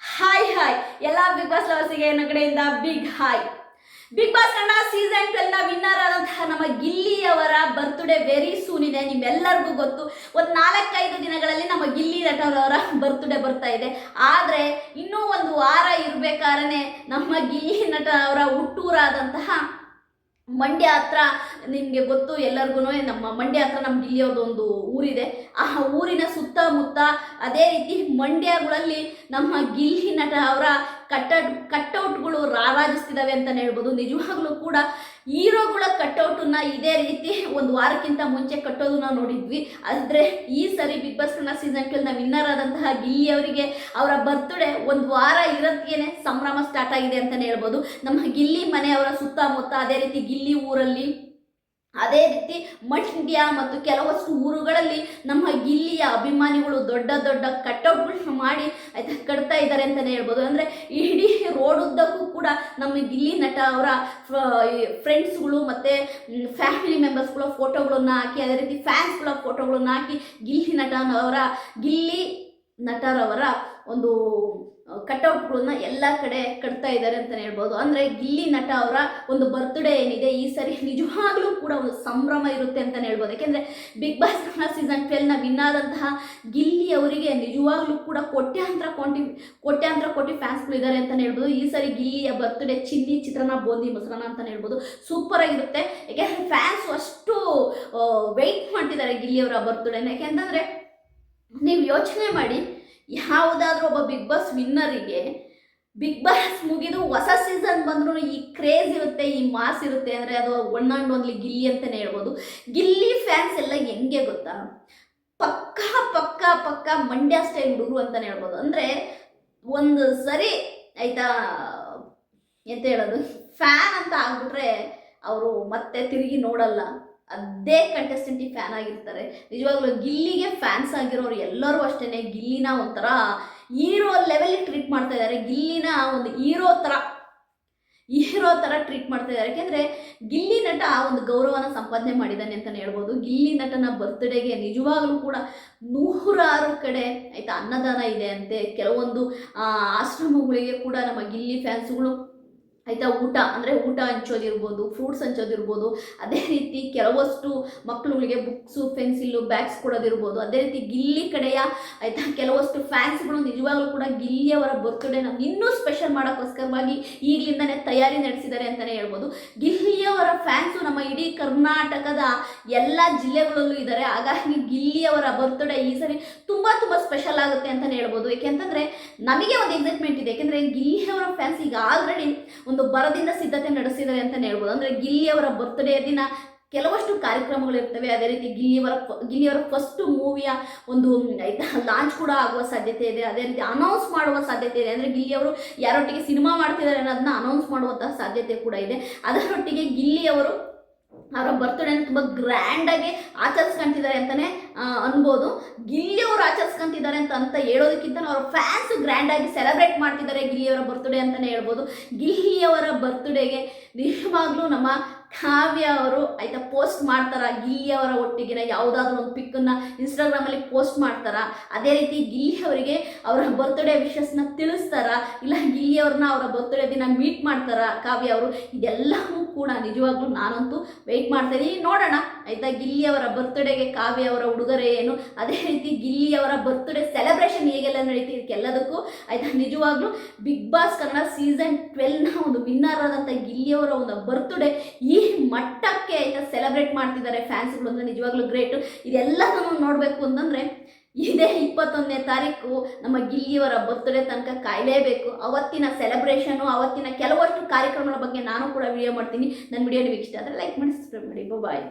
Hi ಎಲ್ಲ big boss ಲವರ್ಸಿಗೆ ನನ್ನ ಕಡೆಯಿಂದ big hi. Big boss Kannada season 12 ನ ವಿನ್ನರ್ ಆದಂತಹ ನಮ್ಮ ಗಿಲ್ಲಿಯವರ ಬರ್ತ್ಡೇ ವೆರಿ ಸೂನ್ ಇದೆ. ನಿಮ್ಮೆಲ್ಲರಿಗೂ ಗೊತ್ತು, ಒಂದು 4-5 ದಿನಗಳಲ್ಲಿ ನಮ್ಮ ಗಿಲ್ಲಿ ನಟರವರ ಬರ್ತ್ಡೇ ಬರ್ತಾ ಇದೆ. ಆದರೆ ಇನ್ನೂ ಒಂದು ವಾರ ಇರಬೇಕಾದ್ರೆ ನಮ್ಮ ಗಿಲ್ಲಿ ನಟ ಅವರ ಹುಟ್ಟೂರಾದಂತಹ ಮಂಡ್ಯ ಹತ್ರ, ನಿಮಗೆ ಗೊತ್ತು ಎಲ್ಲರಿಗೂ, ನಮ್ಮ ಮಂಡ್ಯ ಹತ್ರ ನಮ್ಮ ಗಿಲ್ಲಿಯವ್ರದ್ದು ಒಂದು ಊರಿದೆ. ಆ ಊರಿನ ಸುತ್ತಮುತ್ತ ಅದೇ ರೀತಿ ಮಂಡ್ಯಗಳಲ್ಲಿ ನಮ್ಮ ಗಿಲ್ಲಿ ನಟ ಅವರ ಕಟ್ಔಟ್ಗಳು ರಾರಾಜಿಸ್ತಿದ್ದಾವೆ ಅಂತಲೇ ಹೇಳ್ಬೋದು. ನಿಜವಾಗ್ಲೂ ಕೂಡ ಹೀರೋಗಳ ಕಟ್ಔಟನ್ನ ಇದೇ ರೀತಿ ಒಂದು ವಾರಕ್ಕಿಂತ ಮುಂಚೆ ಕಟ್ಟೋದನ್ನ ನೋಡಿದ್ವಿ. ಆದರೆ ಈ ಸರಿ ಬಿಗ್ ಬಾಸ್ ಕನ್ನಡ ಸೀಸನ್ 12ನ ವಿನ್ನರ್ ಆದಂತಹ ಗಿಲ್ಲಿ ಅವರಿಗೆ ಅವರ ಬರ್ತ್ಡೇ ಒಂದು ವಾರ ಇರೋದಕ್ಕೇನೆ ಸಂಭ್ರಮ ಸ್ಟಾರ್ಟ್ ಆಗಿದೆ ಅಂತಲೇ ಹೇಳ್ಬೋದು. ನಮ್ಮ ಗಿಲ್ಲಿ ಮನೆಯವರ ಸುತ್ತಮುತ್ತ, ಅದೇ ರೀತಿ ಗಿಲ್ಲಿ ಊರಲ್ಲಿ, ಅದೇ ರೀತಿ ಮಂಡ್ಯ ಮತ್ತು ಕೆಲವಷ್ಟು ಊರುಗಳಲ್ಲಿ ನಮ್ಮ ಗಿಲ್ಲಿಯ ಅಭಿಮಾನಿಗಳು ದೊಡ್ಡ ದೊಡ್ಡ ಕಟ್ಔಟ್ಗಳನ್ನ ಮಾಡಿ ಕಟ್ತಾ ಇದ್ದಾರೆ ಅಂತಲೇ ಹೇಳ್ಬೋದು. ಅಂದರೆ ಇಡೀ ರೋಡ್ ಉದ್ದಕ್ಕೂ ಕೂಡ ನಮ್ಮ ಗಿಲ್ಲಿ ನಟ ಅವರ ಫ್ರೆಂಡ್ಸ್ಗಳು ಮತ್ತು ಫ್ಯಾಮಿಲಿ ಮೆಂಬರ್ಸ್ಗಳ ಫೋಟೋಗಳನ್ನ ಹಾಕಿ, ಅದೇ ರೀತಿ ಫ್ಯಾನ್ಸ್ಗಳ ಫೋಟೋಗಳನ್ನ ಹಾಕಿ ಗಿಲ್ಲಿ ನಟರವರ ಒಂದು ಕಟ್ಔಟ್ಗಳನ್ನ ಎಲ್ಲ ಕಡೆ ಕಟ್ತಾ ಇದ್ದಾರೆ ಅಂತಲೇ ಹೇಳ್ಬೋದು. ಅಂದರೆ ಗಿಲ್ಲಿ ನಟ ಅವರ ಒಂದು ಬರ್ತ್ಡೇ ಏನಿದೆ ಈ ಸರಿ ನಿಜವಾಗ್ಲೂ ಕೂಡ ಒಂದು ಸಂಭ್ರಮ ಇರುತ್ತೆ ಅಂತಲೇ ಹೇಳ್ಬೋದು. ಯಾಕೆಂದರೆ ಬಿಗ್ ಬಾಸ್ ಸೀಸನ್ 12ನ ವಿನ್ ಆದಂತಹ ಗಿಲ್ಲಿ ಅವರಿಗೆ ನಿಜವಾಗ್ಲೂ ಕೂಡ ಕೋಟ್ಯಾಂತರ ಕೋಟಿ ಫ್ಯಾನ್ಸ್ಗಳು ಇದ್ದಾರೆ ಅಂತಲೇ ಹೇಳ್ಬೋದು. ಈ ಸರಿ ಗಿಲ್ಲಿಯ ಬರ್ತ್ಡೇ ಚಿಲ್ಲಿ ಚಿತ್ರಾನ್ನ ಬೋಂದಿ ಮೊಸರನ್ನ ಅಂತಲೇ ಹೇಳ್ಬೋದು. ಸೂಪರ್ ಆಗಿರುತ್ತೆ. ಯಾಕೆಂದರೆ ಫ್ಯಾನ್ಸ್ ಅಷ್ಟು ವೆಯ್ಟ್ ಮಾಡ್ತಿದ್ದಾರೆ ಗಿಲ್ಲಿಯವರ ಬರ್ತ್ಡೇನ. ಯಾಕೆಂತಂದರೆ ನೀವು ಯೋಚನೆ ಮಾಡಿ, ಯಾವುದಾದ್ರೂ ಒಬ್ಬ ಬಿಗ್ ಬಾಸ್ ವಿನ್ನರಿಗೆ ಬಿಗ್ ಬಾಸ್ ಮುಗಿದು ಹೊಸ ಸೀಸನ್ ಬಂದ್ರೂ ಈ ಕ್ರೇಜ್ ಇರುತ್ತೆ, ಈ ಮಾಸ್ ಇರುತ್ತೆ. ಅಂದರೆ ಅದು ಒನ್ ಆ್ಯಂಡ್ ಓನ್ಲಿ ಗಿಲ್ಲಿ ಅಂತಲೇ ಹೇಳ್ಬೋದು. ಗಿಲ್ಲಿ ಫ್ಯಾನ್ಸ್ ಎಲ್ಲ ಹೆಂಗೆ ಗೊತ್ತಾ, ಪಕ್ಕ ಮಂಡ್ಯ ಸ್ಟೈಲ್ ಹುಡುಗರು ಅಂತಲೇ ಹೇಳ್ಬೋದು. ಅಂದರೆ ಒಂದು ಸರಿ ಆಯಿತಾ, ಎಂತ ಹೇಳೋದು, ಫ್ಯಾನ್ ಅಂತ ಆಗ್ಬಿಟ್ರೆ ಅವರು ಮತ್ತೆ ತಿರುಗಿ ನೋಡಲ್ಲ. ಅದೇ ಕಂಟೆಸ್ಟೆಂಟಿಗೆ ಫ್ಯಾನ್ ಆಗಿರ್ತಾರೆ. ನಿಜವಾಗ್ಲೂ ಗಿಲ್ಲಿಗೆ ಫ್ಯಾನ್ಸ್ ಆಗಿರೋರು ಎಲ್ಲರೂ ಅಷ್ಟೇ ಗಿಲ್ಲಿನ ಒಂಥರ ಹೀರೋ ಲೆವೆಲ್ ಟ್ರೀಟ್ ಮಾಡ್ತಾ ಇದ್ದಾರೆ. ಗಿಲ್ಲಿನ ಒಂದು ಹೀರೋ ಥರ ಟ್ರೀಟ್ ಮಾಡ್ತಾ ಇದ್ದಾರೆ. ಯಾಕೆಂದರೆ ಗಿಲ್ಲಿ ನಟ ಒಂದು ಗೌರವನ ಸಂಪಾದನೆ ಮಾಡಿದ್ದಾನೆ ಅಂತಲೇ ಹೇಳ್ಬೋದು. ಗಿಲ್ಲಿ ನಟನ ಬರ್ತ್ಡೇಗೆ ನಿಜವಾಗ್ಲೂ ಕೂಡ 100 ಕಡೆ ಆಯಿತಾ ಅನ್ನದಾನ ಇದೆ ಅಂತೆ. ಕೆಲವೊಂದು ಆಶ್ರಮಗಳಿಗೆ ಕೂಡ ನಮ್ಮ ಗಿಲ್ಲಿ ಫ್ಯಾನ್ಸ್ಗಳು ಆಯಿತಾ ಊಟ ಹಂಚೋದಿರ್ಬೋದು, ಫ್ರೂಟ್ಸ್ ಹಂಚೋದಿರ್ಬೋದು, ಅದೇ ರೀತಿ ಕೆಲವಷ್ಟು ಮಕ್ಕಳುಗಳಿಗೆ ಬುಕ್ಸು, ಪೆನ್ಸಿಲ್ಲು, ಬ್ಯಾಗ್ಸ್ ಕೊಡೋದಿರ್ಬೋದು. ಅದೇ ರೀತಿ ಗಿಲ್ಲಿ ಕಡೆಯ ಆಯಿತಾ ಕೆಲವಷ್ಟು ಫ್ಯಾನ್ಸ್ಗಳು ನಿಜವಾಗ್ಲೂ ಕೂಡ ಗಿಲ್ಲಿಯವರ ಬರ್ತ್ಡೇನ ಇನ್ನೂ ಸ್ಪೆಷಲ್ ಮಾಡೋಕ್ಕೋಸ್ಕರವಾಗಿ ಈಗಲಿಂದನೇ ತಯಾರಿ ನಡೆಸಿದ್ದಾರೆ ಅಂತಲೇ ಹೇಳ್ಬೋದು. ಗಿಲ್ಲಿಯವರ ಫ್ಯಾನ್ಸು ನಮ್ಮ ಇಡೀ ಕರ್ನಾಟಕದ ಎಲ್ಲ ಜಿಲ್ಲೆಗಳಲ್ಲೂ ಇದ್ದಾರೆ. ಹಾಗಾಗಿ ಗಿಲ್ಲಿಯವರ ಬರ್ತ್ಡೇ ಈ ಸರಿ ತುಂಬ ಸ್ಪೆಷಲ್ ಆಗುತ್ತೆ ಅಂತಲೇ ಹೇಳ್ಬೋದು. ಏಕೆಂತಂದರೆ ನಮಗೆ ಒಂದು ಎಕ್ಸೈಟ್ಮೆಂಟ್ ಇದೆ. ಯಾಕೆಂದರೆ ಗಿಲ್ಲಿಯವರ ಫ್ಯಾನ್ಸ್ ಈಗ ಆಲ್ರೆಡಿ ಒಂದು ಬರದಿಂದ ಸಿದ್ಧತೆ ನಡೆಸಿದ್ದಾರೆ ಅಂತಲೇ ಹೇಳ್ಬೋದು. ಅಂದರೆ ಗಿಲ್ಲಿಯವರ ಬರ್ತ್ಡೇ ದಿನ ಕೆಲವಷ್ಟು ಕಾರ್ಯಕ್ರಮಗಳಿರ್ತವೆ. ಅದೇ ರೀತಿ ಗಿಲ್ಲಿಯವರ ಫಸ್ಟ್ ಮೂವಿಯ ಒಂದು ಆಯಿತಾ ಲಾಂಚ್ ಕೂಡ ಆಗುವ ಸಾಧ್ಯತೆ ಇದೆ. ಅದೇ ರೀತಿ ಅನೌನ್ಸ್ ಮಾಡುವ ಸಾಧ್ಯತೆ ಇದೆ. ಅಂದರೆ ಗಿಲ್ಲಿಯವರು ಯಾರೊಟ್ಟಿಗೆ ಸಿನಿಮಾ ಮಾಡ್ತಿದ್ದಾರೆ ಅನ್ನೋದನ್ನ ಅನೌನ್ಸ್ ಮಾಡುವಂತಹ ಸಾಧ್ಯತೆ ಕೂಡ ಇದೆ. ಅದರೊಟ್ಟಿಗೆ ಗಿಲ್ಲಿಯವರು ಅವರ ಬರ್ತ್ಡೇನ ತುಂಬ ಗ್ರ್ಯಾಂಡಾಗಿ ಆಚರಿಸ್ಕೊಂತಿದ್ದಾರೆ ಅಂತಲೇ ಅನ್ಬೋದು. ಗಿಲ್ಲಿಯವರು ಆಚರಿಸ್ಕೊಂತಿದ್ದಾರೆ ಅಂತ ಹೇಳೋದಕ್ಕಿಂತ ಅವರ ಫ್ಯಾನ್ಸ್ ಗ್ರ್ಯಾಂಡಾಗಿ ಸೆಲೆಬ್ರೇಟ್ ಮಾಡ್ತಿದ್ದಾರೆ ಗಿಲ್ಲಿಯವರ ಬರ್ತ್ಡೇ ಅಂತಲೇ ಹೇಳ್ಬೋದು. ಗಿಲ್ಲಿಯವರ ಬರ್ತ್ಡೇಗೆ ನಿಜವಾಗ್ಲೂ ನಮ್ಮ ಕಾವ್ಯ ಅವರು ಆಯಿತಾ ಪೋಸ್ಟ್ ಮಾಡ್ತಾರ, ಗಿಲ್ಲಿಯವರ ಒಟ್ಟಿಗಿನ ಯಾವುದಾದ್ರೂ ಒಂದು ಪಿಕ್ಕನ್ನು ಇನ್ಸ್ಟಾಗ್ರಾಮಲ್ಲಿ ಪೋಸ್ಟ್ ಮಾಡ್ತಾರ. ಅದೇ ರೀತಿ ಗಿಲ್ಲಿಯವರಿಗೆ ಅವರ ಬರ್ತ್ಡೇ ವಿಶಸ್ನ ತಿಳಿಸ್ತಾರ, ಇಲ್ಲ ಗಿಲ್ಲಿಯವ್ರನ್ನ ಅವರ ಬರ್ತ್ಡೇ ದಿನ ಮೀಟ್ ಮಾಡ್ತಾರ ಕಾವ್ಯ ಅವರು. ಇದೆಲ್ಲವೂ ಕೂಡ ನಿಜವಾಗ್ಲೂ ನಾನಂತೂ ವೆಯ್ಟ್ ಮಾಡ್ತಾಯಿದ್ದೀನಿ. ನೋಡೋಣ ಆಯಿತಾ ಗಿಲ್ಲಿಯವರ ಬರ್ತ್ಡೇಗೆ ಕಾವ್ಯ ಅವರ ಉಡುಗೊರೆ ಏನು, ಅದೇ ರೀತಿ ಗಿಲ್ಲಿಯವರ ಬರ್ತ್ಡೇ ಸೆಲೆಬ್ರೇಷನ್ ಹೇಗೆಲ್ಲ ನಡೀತಿ, ಇದಕ್ಕೆಲ್ಲದಕ್ಕೂ ಆಯಿತಾ ನಿಜವಾಗ್ಲೂ ಬಿಗ್ ಬಾಸ್ ಕನ್ನಡ ಸೀಸನ್ 12ನ ಒಂದು ವಿನ್ನರ್ ಆದಂಥ ಗಿಲ್ಲಿಯವರ ಒಂದು ಬರ್ತ್ಡೇ ಈ ಮಟ್ಟಕ್ಕೆ ಆಯಿತಾ ಸೆಲೆಬ್ರೇಟ್ ಮಾಡ್ತಿದ್ದಾರೆ ಫ್ಯಾನ್ಸ್ಗಳು. ಅಂದರೆ ನಿಜವಾಗ್ಲೂ ಗ್ರೇಟು. ಇದೆಲ್ಲದನ್ನು ನೋಡಬೇಕು ಅಂತಂದರೆ ಇದೇ 21ನೇ ತಾರೀಕು ನಮ್ಮ ಗಿಲ್ಲಿಯವರ ಬರ್ತ್ಡೇ ತನಕ ಕಾಯಲೇಬೇಕು. ಅವತ್ತಿನ ಸೆಲೆಬ್ರೇಷನು, ಅವತ್ತಿನ ಕೆಲವಷ್ಟು ಕಾರ್ಯಕ್ರಮಗಳ ಬಗ್ಗೆ ನಾನು ಕೂಡ ವಿಡಿಯೋ ಮಾಡ್ತೀನಿ. ನನ್ನ ವಿಡಿಯೋ ನಿಮಗೆ ಇಷ್ಟ ಆದರೆ ಲೈಕ್ ಮಾಡಿ, ಸಬ್ಸ್ಕ್ರೈಬ್ ಮಾಡಿ. ಬಾಯ್.